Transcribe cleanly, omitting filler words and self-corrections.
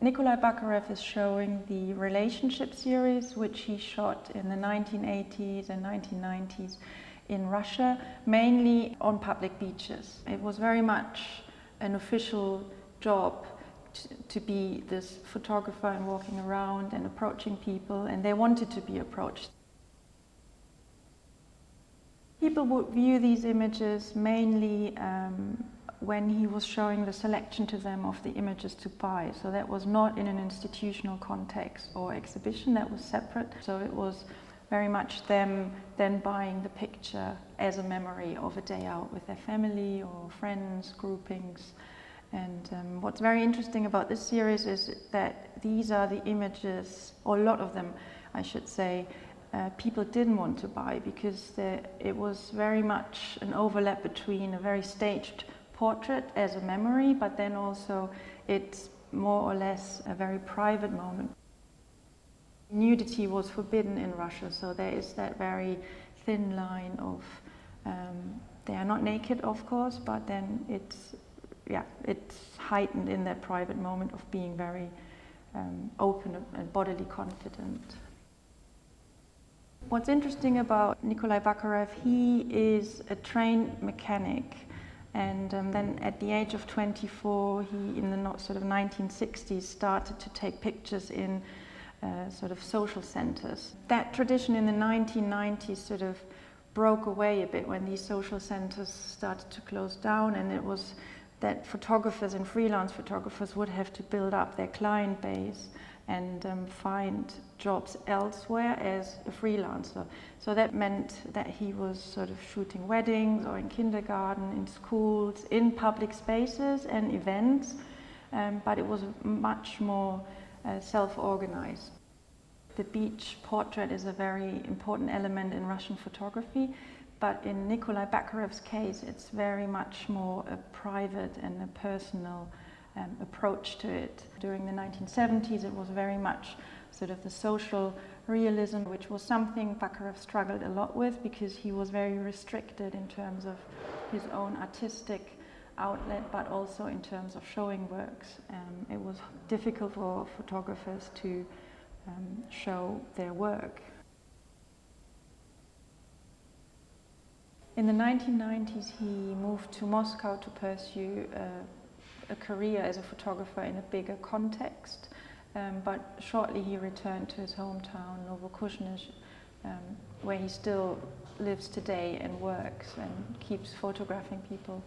Nikolai Bakharev is showing the relationship series which he shot in the 1980s and 1990s in Russia, mainly on public beaches. It was very much an official job to be this photographer and walking around and approaching people, and they wanted to be approached. People would view these images mainly when he was showing the selection to them of the images to buy. So that was not in an institutional context or exhibition, that was separate. So it was very much them then buying the picture as a memory of a day out with their family or friends, groupings. And what's very interesting about this series is that these are the images, or a lot of them, I should say, people didn't want to buy because it was very much an overlap between a very staged portrait as a memory, but then also it's more or less a very private moment. Nudity was forbidden in Russia, so there is that very thin line of, they are not naked of course, but then it's heightened in that private moment of being very open and bodily confident. What's interesting about Nikolai Bakharev, he is a trained mechanic, and then at the age of 24, he in the sort of 1960s started to take pictures in sort of social centers. That tradition in the 1990s sort of broke away a bit when these social centers started to close down, and it was that photographers and freelance photographers would have to build up their client base and find jobs elsewhere as a freelancer. So that meant that he was sort of shooting weddings or in kindergarten, in schools, in public spaces and events, but it was much more self-organized. The beach portrait is a very important element in Russian photography, but in Nikolai Bakharev's case, it's very much more a private and a personal approach to it. During the 1970s, it was very much sort of the social realism, which was something Bakharev struggled a lot with because he was very restricted in terms of his own artistic outlet, but also in terms of showing works. It was difficult for photographers to show their work. In the 1990s, he moved to Moscow to pursue a career as a photographer in a bigger context, but shortly he returned to his hometown, Novokuznetsk, where he still lives today and works and keeps photographing people.